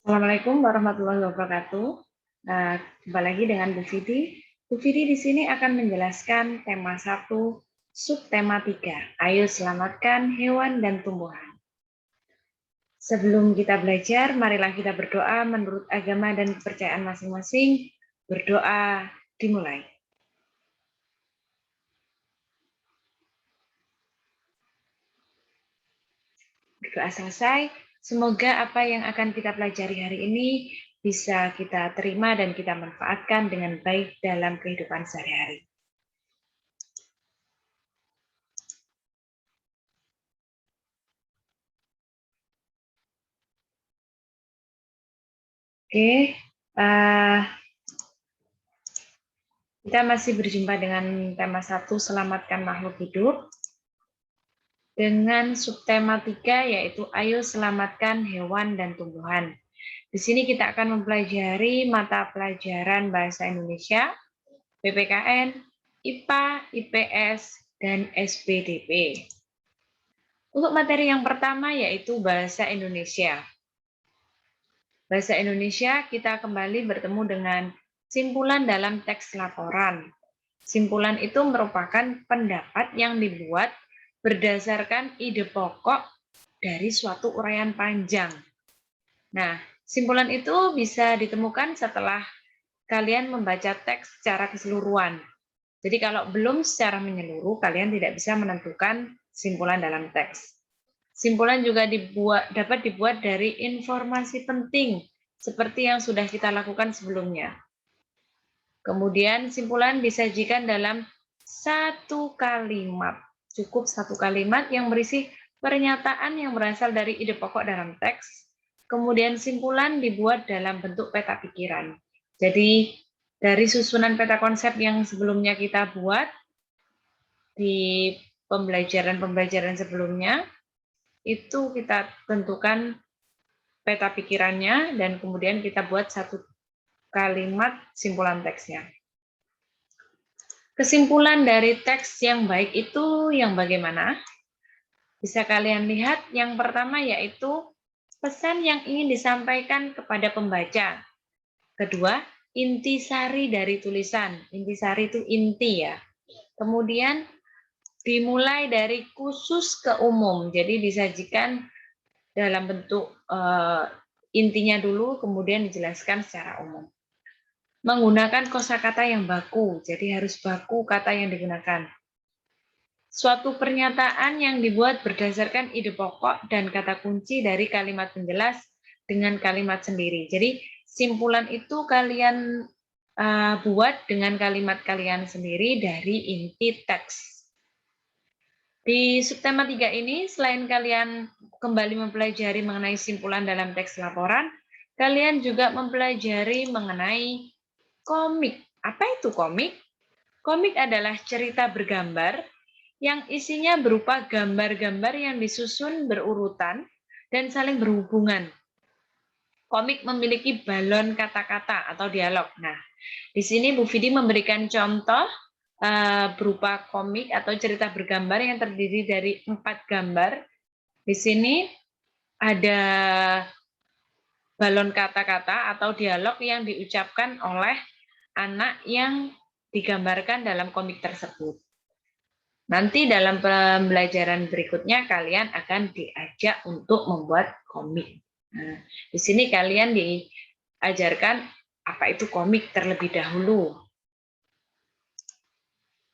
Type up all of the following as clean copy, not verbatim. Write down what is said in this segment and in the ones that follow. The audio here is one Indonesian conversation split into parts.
Assalamualaikum warahmatullahi wabarakatuh. Jumpa lagi dengan Bu Vidi. Bu Vidi di sini akan menjelaskan tema 1, subtema 3. Ayo selamatkan hewan dan tumbuhan. Sebelum kita belajar, marilah kita berdoa menurut agama dan kepercayaan masing-masing. Berdoa dimulai. Berdoa selesai. Semoga apa yang akan kita pelajari hari ini bisa kita terima dan kita manfaatkan dengan baik dalam kehidupan sehari-hari. Oke, kita masih berjumpa dengan tema 1, selamatkan makhluk hidup. Dengan subtema 3, yaitu ayo selamatkan hewan dan tumbuhan. Di sini kita akan mempelajari mata pelajaran Bahasa Indonesia, PPKN, IPA, IPS, dan SPDP. Untuk materi yang pertama yaitu Bahasa Indonesia. Bahasa Indonesia kita kembali bertemu dengan simpulan dalam teks laporan. Simpulan itu merupakan pendapat yang dibuat berdasarkan ide pokok dari suatu uraian panjang. Nah, simpulan itu bisa ditemukan setelah kalian membaca teks secara keseluruhan. Jadi kalau belum secara menyeluruh, kalian tidak bisa menentukan simpulan dalam teks. Simpulan juga dapat dibuat dari informasi penting, seperti yang sudah kita lakukan sebelumnya. Kemudian simpulan disajikan dalam satu kalimat. Cukup satu kalimat yang berisi pernyataan yang berasal dari ide pokok dalam teks. Kemudian simpulan dibuat dalam bentuk peta pikiran. Jadi dari susunan peta konsep yang sebelumnya kita buat di pembelajaran sebelumnya, itu kita tentukan peta pikirannya dan kemudian kita buat satu kalimat simpulan teksnya. Kesimpulan dari teks yang baik itu yang bagaimana? Bisa kalian lihat yang pertama yaitu pesan yang ingin disampaikan kepada pembaca. Kedua, intisari dari tulisan. Intisari itu inti ya. Kemudian dimulai dari khusus ke umum. Jadi disajikan dalam bentuk intinya dulu, kemudian dijelaskan secara umum. Menggunakan kosakata yang baku, jadi harus baku kata yang digunakan. Suatu pernyataan yang dibuat berdasarkan ide pokok dan kata kunci dari kalimat penjelas dengan kalimat sendiri. Jadi simpulan itu kalian buat dengan kalimat kalian sendiri dari inti teks. Di subtema 3 ini, selain kalian kembali mempelajari mengenai simpulan dalam teks laporan, kalian juga mempelajari mengenai komik. Apa itu komik? Komik adalah cerita bergambar yang isinya berupa gambar-gambar yang disusun berurutan dan saling berhubungan. Komik memiliki balon kata-kata atau dialog. Nah, di sini Bu Vidi memberikan contoh berupa komik atau cerita bergambar yang terdiri dari 4 gambar. Di sini ada balon kata-kata atau dialog yang diucapkan oleh anak yang digambarkan dalam komik tersebut. Nanti dalam pembelajaran berikutnya kalian akan diajak untuk membuat komik. Nah, di sini kalian diajarkan apa itu komik terlebih dahulu.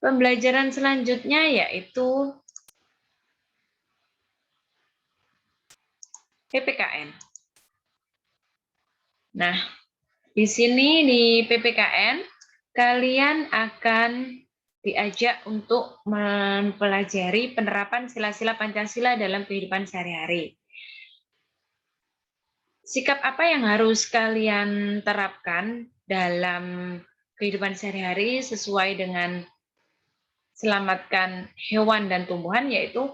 Pembelajaran selanjutnya yaitu PPKN. Nah, di sini di PPKN kalian akan diajak untuk mempelajari penerapan sila-sila Pancasila dalam kehidupan sehari-hari. Sikap apa yang harus kalian terapkan dalam kehidupan sehari-hari sesuai dengan selamatkan hewan dan tumbuhan, yaitu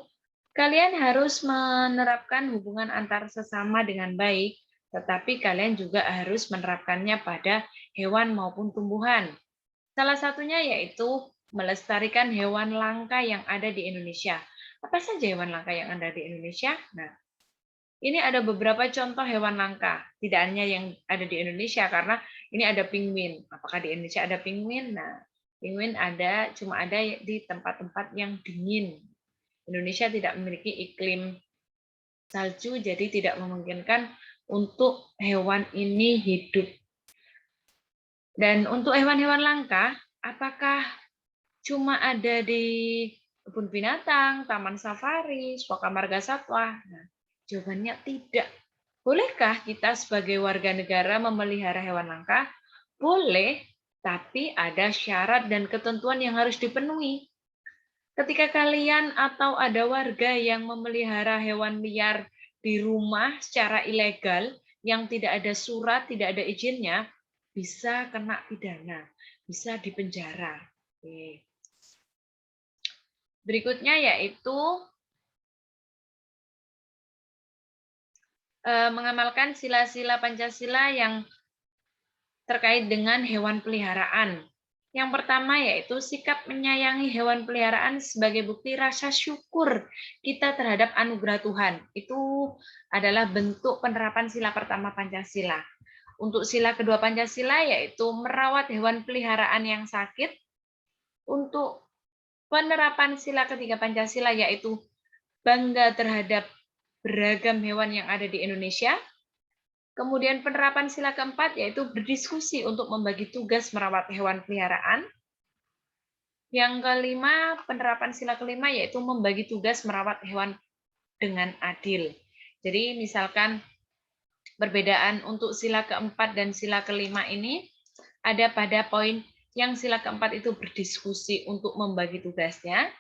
kalian harus menerapkan hubungan antar sesama dengan baik, tetapi kalian juga harus menerapkannya pada hewan maupun tumbuhan. Salah satunya yaitu melestarikan hewan langka yang ada di Indonesia. Apa saja hewan langka yang ada di Indonesia? Nah, Ini ada beberapa contoh hewan langka, tidak hanya yang ada di Indonesia, karena ini ada penguin. Apakah di Indonesia ada penguin? Nah, penguin ada, cuma ada di tempat-tempat yang dingin. Indonesia tidak memiliki iklim salju, jadi tidak memungkinkan untuk hewan ini hidup. Dan untuk hewan-hewan langka, apakah cuma ada di kebun binatang, taman safari, Suaka Marga Satwa? Nah, jawabannya tidak. Bolehkah kita sebagai warga negara memelihara hewan langka? Boleh, tapi ada syarat dan ketentuan yang harus dipenuhi. Ketika kalian atau ada warga yang memelihara hewan liar di rumah secara ilegal, yang tidak ada surat, tidak ada izinnya, bisa kena pidana, bisa dipenjara. Oke. Berikutnya yaitu mengamalkan sila-sila Pancasila yang terkait dengan hewan peliharaan. Yang pertama yaitu sikap menyayangi hewan peliharaan sebagai bukti rasa syukur kita terhadap anugerah Tuhan. Itu adalah bentuk penerapan sila pertama Pancasila. Untuk sila kedua Pancasila yaitu merawat hewan peliharaan yang sakit. Untuk penerapan sila ketiga Pancasila yaitu bangga terhadap beragam hewan yang ada di Indonesia. Kemudian penerapan sila keempat yaitu berdiskusi untuk membagi tugas merawat hewan peliharaan. Yang kelima, penerapan sila kelima yaitu membagi tugas merawat hewan dengan adil. Jadi misalkan perbedaan untuk sila keempat dan sila kelima ini ada pada poin yang sila keempat itu berdiskusi untuk membagi tugasnya.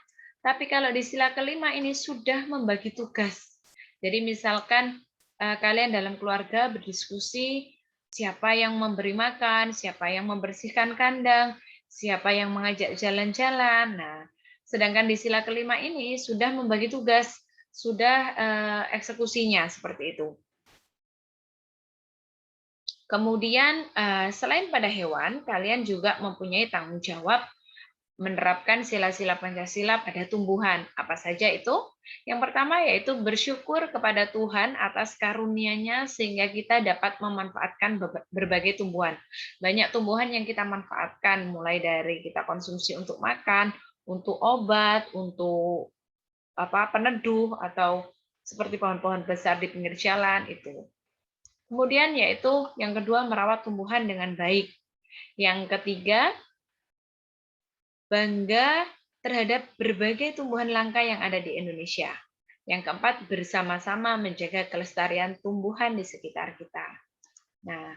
Tapi kalau di sila kelima ini sudah membagi tugas. Jadi misalkan kalian dalam keluarga berdiskusi siapa yang memberi makan, siapa yang membersihkan kandang, siapa yang mengajak jalan-jalan. Nah, sedangkan di sila kelima ini sudah membagi tugas, sudah eksekusinya seperti itu. Kemudian selain pada hewan, kalian juga mempunyai tanggung jawab menerapkan sila-sila Pancasila pada tumbuhan. Apa saja itu? Yang pertama yaitu bersyukur kepada Tuhan atas karunia-Nya sehingga kita dapat memanfaatkan berbagai tumbuhan. Banyak tumbuhan yang kita manfaatkan, mulai dari kita konsumsi untuk makan, untuk obat, untuk peneduh, atau seperti pohon-pohon besar di pinggir jalan itu. Kemudian yaitu yang kedua merawat tumbuhan dengan baik. Yang ketiga bangga terhadap berbagai tumbuhan langka yang ada di Indonesia. Yang keempat, bersama-sama menjaga kelestarian tumbuhan di sekitar kita. Nah,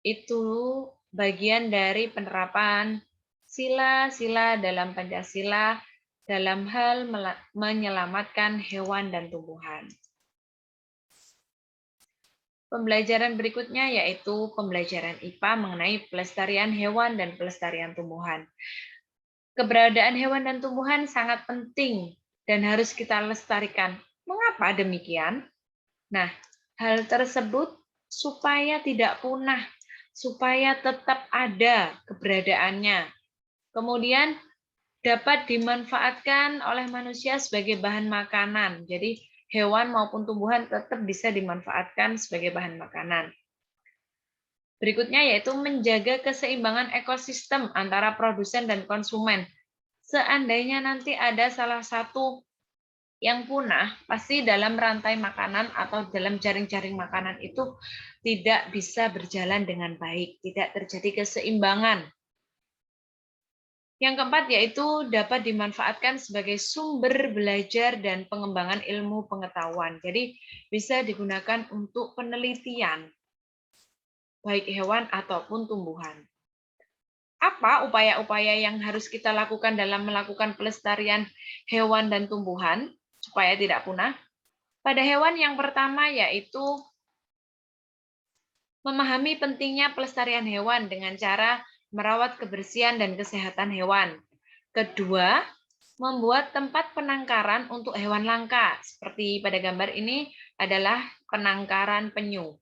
itu bagian dari penerapan sila-sila dalam Pancasila dalam hal menyelamatkan hewan dan tumbuhan. Pembelajaran berikutnya yaitu pembelajaran IPA mengenai pelestarian hewan dan pelestarian tumbuhan. Keberadaan hewan dan tumbuhan sangat penting dan harus kita lestarikan. Mengapa demikian? Nah, hal tersebut supaya tidak punah, supaya tetap ada keberadaannya. Kemudian dapat dimanfaatkan oleh manusia sebagai bahan makanan. Jadi hewan maupun tumbuhan tetap bisa dimanfaatkan sebagai bahan makanan. Berikutnya yaitu menjaga keseimbangan ekosistem antara produsen dan konsumen. Seandainya nanti ada salah satu yang punah, pasti dalam rantai makanan atau dalam jaring-jaring makanan itu tidak bisa berjalan dengan baik, tidak terjadi keseimbangan. Yang keempat yaitu dapat dimanfaatkan sebagai sumber belajar dan pengembangan ilmu pengetahuan. Jadi bisa digunakan untuk penelitian, baik hewan ataupun tumbuhan. Apa upaya-upaya yang harus kita lakukan dalam melakukan pelestarian hewan dan tumbuhan supaya tidak punah? Pada hewan yang pertama yaitu memahami pentingnya pelestarian hewan dengan cara merawat kebersihan dan kesehatan hewan. Kedua, membuat tempat penangkaran untuk hewan langka. Seperti pada gambar ini adalah penangkaran penyu.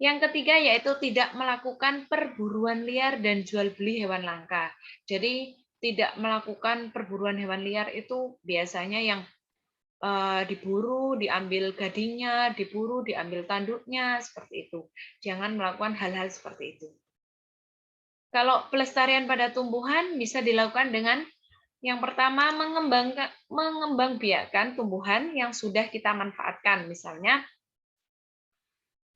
Yang ketiga yaitu tidak melakukan perburuan liar dan jual beli hewan langka. Jadi tidak melakukan perburuan hewan liar itu biasanya yang diburu, diambil gadingnya, diburu, diambil tanduknya, seperti itu. Jangan melakukan hal-hal seperti itu. Kalau pelestarian pada tumbuhan bisa dilakukan dengan yang pertama mengembangbiakkan tumbuhan yang sudah kita manfaatkan, misalnya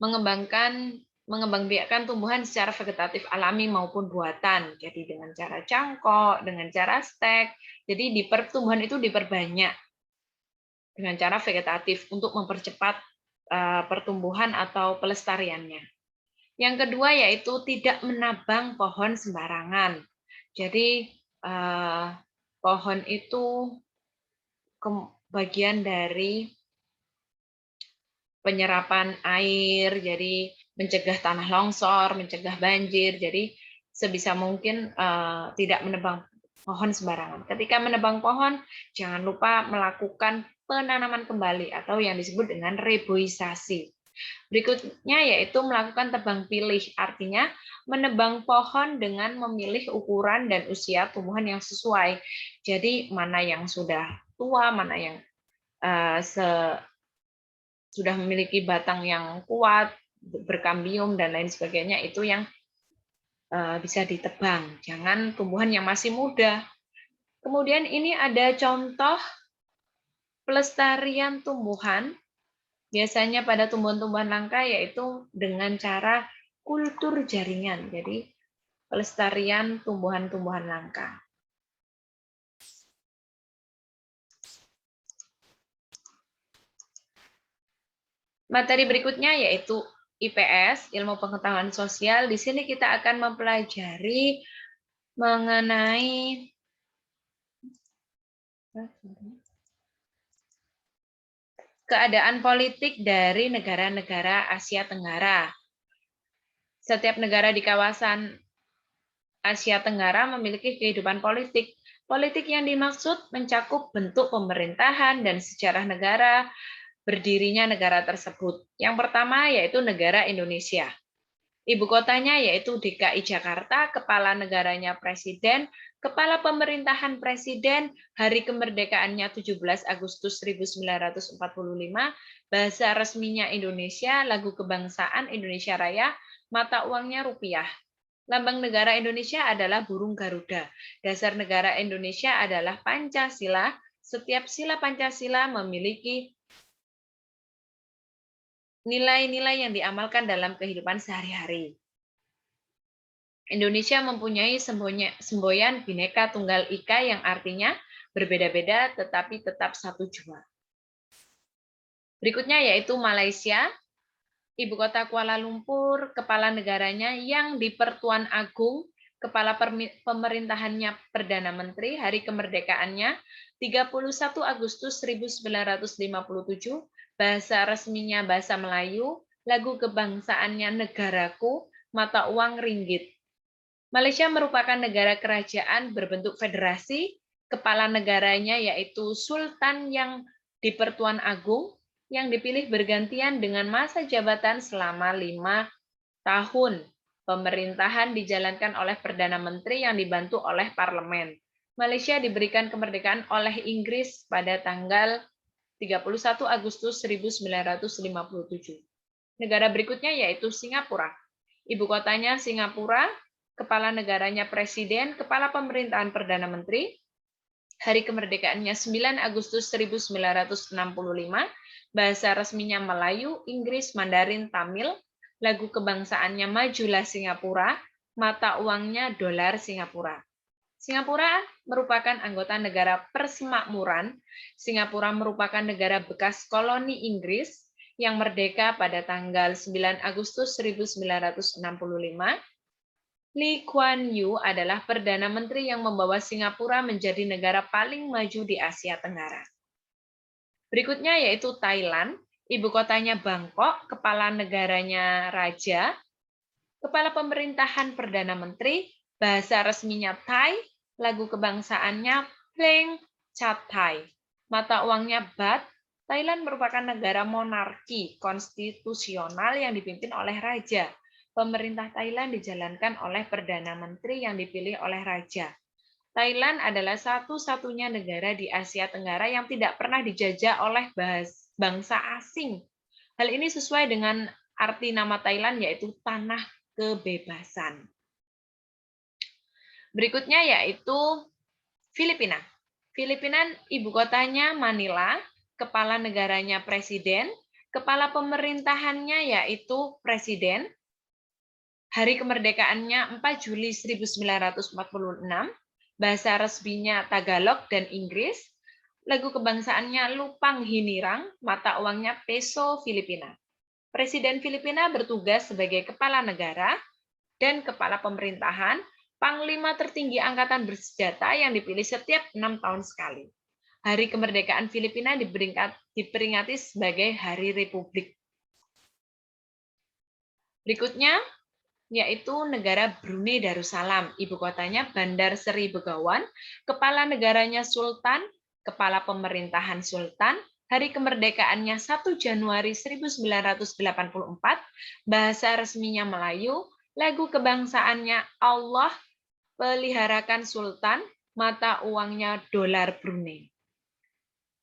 mengembangbiakkan tumbuhan secara vegetatif alami maupun buatan. Jadi dengan cara cangkok, dengan cara stek. Jadi pertumbuhan itu diperbanyak dengan cara vegetatif untuk mempercepat pertumbuhan atau pelestariannya. Yang kedua yaitu tidak menabang pohon sembarangan. Jadi pohon itu bagian dari penyerapan air, jadi mencegah tanah longsor, mencegah banjir. Jadi sebisa mungkin tidak menebang pohon sembarangan. Ketika menebang pohon, jangan lupa melakukan penanaman kembali atau yang disebut dengan reboisasi. Berikutnya yaitu melakukan tebang pilih, artinya menebang pohon dengan memilih ukuran dan usia tumbuhan yang sesuai. Jadi mana yang sudah tua, mana yang sudah memiliki batang yang kuat, berkambium dan lain sebagainya, itu yang bisa ditebang. Jangan tumbuhan yang masih muda. Kemudian ini ada contoh pelestarian tumbuhan. Biasanya pada tumbuhan-tumbuhan langka yaitu dengan cara kultur jaringan. Jadi pelestarian tumbuhan-tumbuhan langka. Materi berikutnya yaitu IPS, Ilmu Pengetahuan Sosial. Di sini kita akan mempelajari mengenai keadaan politik dari negara-negara Asia Tenggara. Setiap negara di kawasan Asia Tenggara memiliki kehidupan politik. Politik yang dimaksud mencakup bentuk pemerintahan dan sejarah negara, berdirinya negara tersebut. Yang pertama yaitu negara Indonesia. Ibu kotanya yaitu DKI Jakarta, kepala negaranya presiden, kepala pemerintahan presiden, hari kemerdekaannya 17 Agustus 1945, bahasa resminya Indonesia, lagu kebangsaan Indonesia Raya, mata uangnya rupiah. Lambang negara Indonesia adalah burung Garuda. Dasar negara Indonesia adalah Pancasila. Setiap sila Pancasila memiliki nilai-nilai yang diamalkan dalam kehidupan sehari-hari. Indonesia mempunyai semboyan Bhinneka Tunggal Ika yang artinya berbeda-beda tetapi tetap satu jua. Berikutnya yaitu Malaysia, ibu kota Kuala Lumpur, kepala negaranya yang di Pertuan Agung, kepala pemerintahannya Perdana Menteri, hari kemerdekaannya 31 Agustus 1957, bahasa resminya bahasa Melayu, lagu kebangsaannya Negaraku, mata uang ringgit. Malaysia merupakan negara kerajaan berbentuk federasi, kepala negaranya yaitu Sultan yang di Pertuan Agung, yang dipilih bergantian dengan masa jabatan selama 5 tahun. Pemerintahan dijalankan oleh Perdana Menteri yang dibantu oleh parlemen. Malaysia diberikan kemerdekaan oleh Inggris pada tanggal 31 Agustus 1957. Negara berikutnya yaitu Singapura. Ibu kotanya Singapura, kepala negaranya presiden, kepala pemerintahan Perdana Menteri. Hari kemerdekaannya 9 Agustus 1965, bahasa resminya Melayu, Inggris, Mandarin, Tamil, lagu kebangsaannya Majulah Singapura, mata uangnya dolar Singapura. Singapura merupakan anggota negara persemakmuran. Singapura merupakan negara bekas koloni Inggris yang merdeka pada tanggal 9 Agustus 1965. Lee Kuan Yew adalah Perdana Menteri yang membawa Singapura menjadi negara paling maju di Asia Tenggara. Berikutnya yaitu Thailand, ibu kotanya Bangkok, kepala negaranya Raja, kepala pemerintahan Perdana Menteri, bahasa resminya Thai, lagu kebangsaannya Pleng Chat Thai, mata uangnya Baht. Thailand merupakan negara monarki konstitusional yang dipimpin oleh raja. Pemerintah Thailand dijalankan oleh Perdana Menteri yang dipilih oleh raja. Thailand adalah satu-satunya negara di Asia Tenggara yang tidak pernah dijajah oleh bangsa asing. Hal ini sesuai dengan arti nama Thailand, yaitu tanah kebebasan. Berikutnya yaitu Filipina. Filipina ibu kotanya Manila, kepala negaranya presiden, kepala pemerintahannya yaitu presiden. Hari kemerdekaannya 4 Juli 1946, bahasa resminya Tagalog dan Inggris, lagu kebangsaannya Lupang Hinirang, mata uangnya peso Filipina. Presiden Filipina bertugas sebagai kepala negara dan kepala pemerintahan, panglima tertinggi angkatan bersenjata yang dipilih setiap 6 tahun sekali. Hari kemerdekaan Filipina diperingati sebagai Hari Republik. Berikutnya yaitu negara Brunei Darussalam, ibu kotanya Bandar Seri Begawan, kepala negaranya Sultan, kepala pemerintahan Sultan, hari kemerdekaannya 1 Januari 1984, bahasa resminya Melayu, lagu kebangsaannya Allah, peliharakan Sultan, mata uangnya dolar Brunei.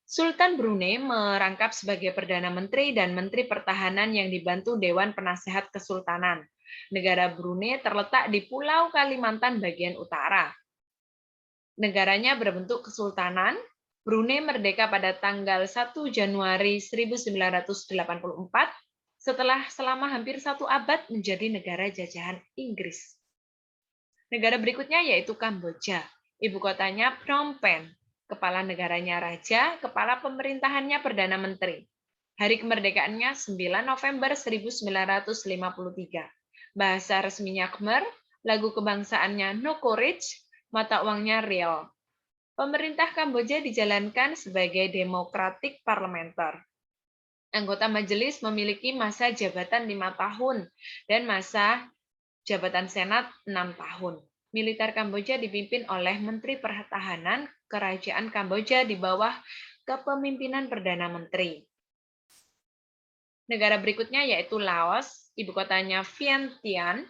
Sultan Brunei merangkap sebagai Perdana Menteri dan Menteri Pertahanan yang dibantu Dewan Penasehat Kesultanan. Negara Brunei terletak di Pulau Kalimantan bagian utara. Negaranya berbentuk kesultanan. Brunei merdeka pada tanggal 1 Januari 1984 setelah selama hampir 1 abad menjadi negara jajahan Inggris. Negara berikutnya yaitu Kamboja. Ibu kotanya Phnom Penh. Kepala negaranya Raja, kepala pemerintahannya Perdana Menteri. Hari kemerdekaannya 9 November 1953. Bahasa resminya Khmer, lagu kebangsaannya Nokorich, mata uangnya Riel. Pemerintah Kamboja dijalankan sebagai demokratik parlementer. Anggota majelis memiliki masa jabatan 5 tahun dan masa jabatan senat 6 tahun. Militer Kamboja dipimpin oleh Menteri Pertahanan Kerajaan Kamboja di bawah kepemimpinan Perdana Menteri. Negara berikutnya yaitu Laos, ibu kotanya Vientiane,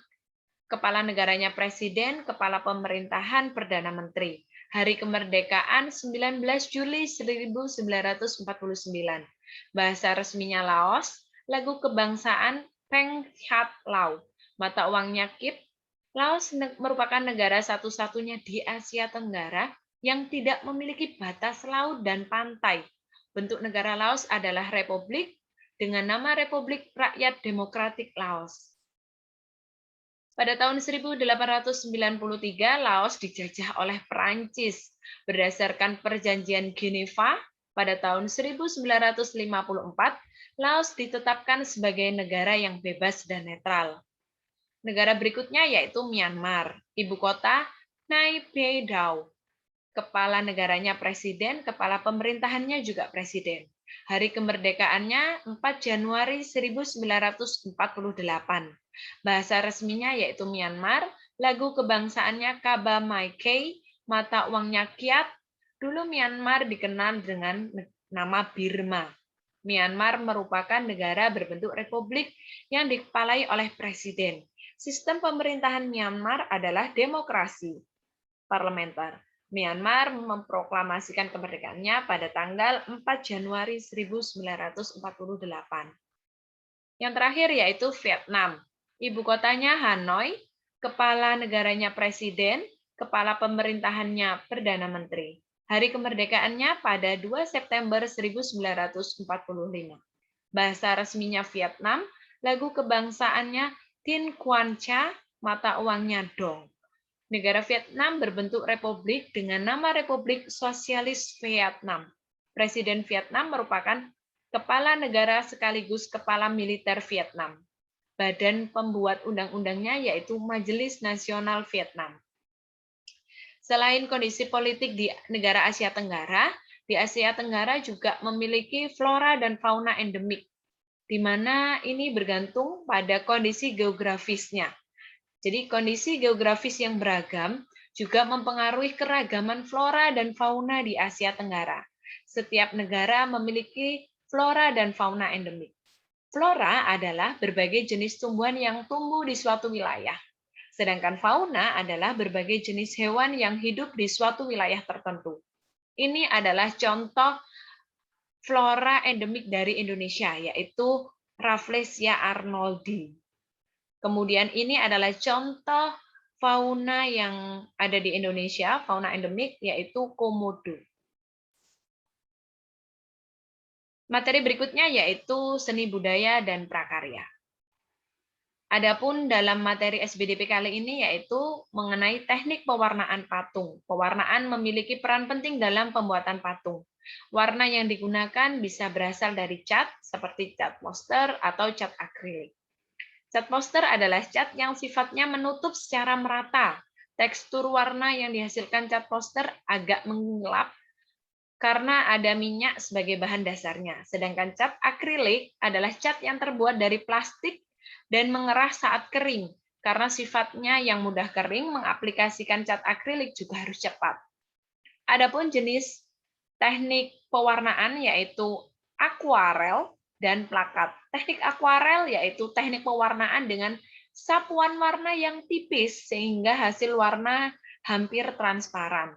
kepala negaranya presiden, kepala pemerintahan Perdana Menteri. Hari kemerdekaan 19 Juli 1949. Bahasa resminya Laos, lagu kebangsaan Peng Hat Lao, mata uangnya Kip. Laos merupakan negara satu-satunya di Asia Tenggara yang tidak memiliki batas laut dan pantai. Bentuk negara Laos adalah republik dengan nama Republik Rakyat Demokratik Laos. Pada tahun 1893, Laos dijajah oleh Perancis. Berdasarkan Perjanjian Geneva, pada tahun 1954, Laos ditetapkan sebagai negara yang bebas dan netral. Negara berikutnya yaitu Myanmar, ibu kota Naypyidaw. Kepala negaranya presiden, kepala pemerintahannya juga presiden. Hari kemerdekaannya 4 Januari 1948. Bahasa resminya yaitu Myanmar, lagu kebangsaannya Kaba Mai Kei, mata uangnya Kyat. Dulu Myanmar dikenal dengan nama Birma. Myanmar merupakan negara berbentuk republik yang dikepalai oleh presiden. Sistem pemerintahan Myanmar adalah demokrasi parlementer. Myanmar memproklamasikan kemerdekaannya pada tanggal 4 Januari 1948. Yang terakhir yaitu Vietnam. Ibu kotanya Hanoi, kepala negaranya presiden, kepala pemerintahannya Perdana Menteri. Hari kemerdekaannya pada 2 September 1945. Bahasa resminya Vietnam, lagu kebangsaannya Tin Quan Cha, mata uangnya Dong. Negara Vietnam berbentuk republik dengan nama Republik Sosialis Vietnam. Presiden Vietnam merupakan kepala negara sekaligus kepala militer Vietnam. Badan pembuat undang-undangnya yaitu Majelis Nasional Vietnam. Selain kondisi politik di negara Asia Tenggara, di Asia Tenggara juga memiliki flora dan fauna endemik, di mana ini bergantung pada kondisi geografisnya. Jadi kondisi geografis yang beragam juga mempengaruhi keragaman flora dan fauna di Asia Tenggara. Setiap negara memiliki flora dan fauna endemik. Flora adalah berbagai jenis tumbuhan yang tumbuh di suatu wilayah. Sedangkan fauna adalah berbagai jenis hewan yang hidup di suatu wilayah tertentu. Ini adalah contoh flora endemik dari Indonesia, yaitu Rafflesia arnoldi. Kemudian ini adalah contoh fauna yang ada di Indonesia, fauna endemik, yaitu komodo. Materi berikutnya yaitu seni budaya dan prakarya. Adapun dalam materi SBDP kali ini yaitu mengenai teknik pewarnaan patung. Pewarnaan memiliki peran penting dalam pembuatan patung. Warna yang digunakan bisa berasal dari cat, seperti cat poster atau cat akrilik. Cat poster adalah cat yang sifatnya menutup secara merata. Tekstur warna yang dihasilkan cat poster agak mengelap karena ada minyak sebagai bahan dasarnya. Sedangkan cat akrilik adalah cat yang terbuat dari plastik dan mengerah saat kering. Karena sifatnya yang mudah kering, mengaplikasikan cat akrilik juga harus cepat. Adapun jenis teknik pewarnaan yaitu akuarel dan plakat. Teknik akuarel yaitu teknik pewarnaan dengan sapuan warna yang tipis sehingga hasil warna hampir transparan.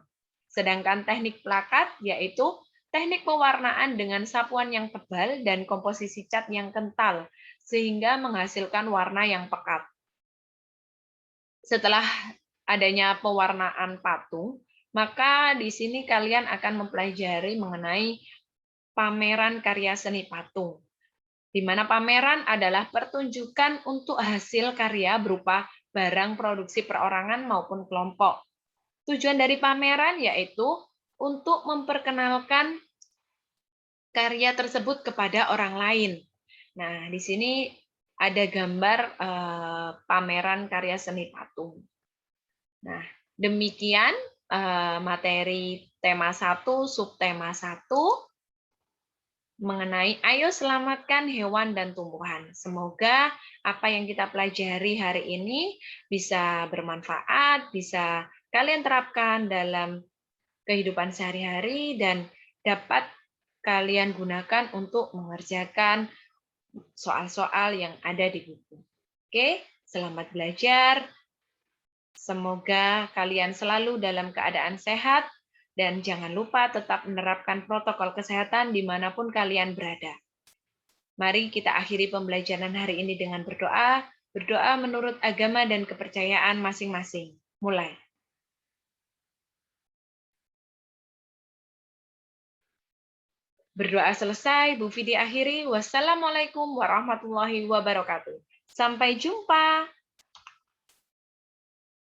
Sedangkan teknik plakat yaitu teknik pewarnaan dengan sapuan yang tebal dan komposisi cat yang kental sehingga menghasilkan warna yang pekat. Setelah adanya pewarnaan patung, maka di sini kalian akan mempelajari mengenai pameran karya seni patung. Di mana pameran adalah pertunjukan untuk hasil karya berupa barang produksi perorangan maupun kelompok. Tujuan dari pameran yaitu untuk memperkenalkan karya tersebut kepada orang lain. Nah, di sini ada gambar pameran karya seni patung. Nah, demikian materi tema 1, subtema 1 mengenai ayo selamatkan hewan dan tumbuhan. Semoga apa yang kita pelajari hari ini bisa bermanfaat, bisa kalian terapkan dalam kehidupan sehari-hari dan dapat kalian gunakan untuk mengerjakan soal-soal yang ada di buku. Oke, selamat belajar. Semoga kalian selalu dalam keadaan sehat dan jangan lupa tetap menerapkan protokol kesehatan dimanapun kalian berada. Mari kita akhiri pembelajaran hari ini dengan berdoa. Berdoa menurut agama dan kepercayaan masing-masing. Mulai. Berdoa selesai, Bu Fidi akhiri. Wassalamualaikum warahmatullahi wabarakatuh. Sampai jumpa.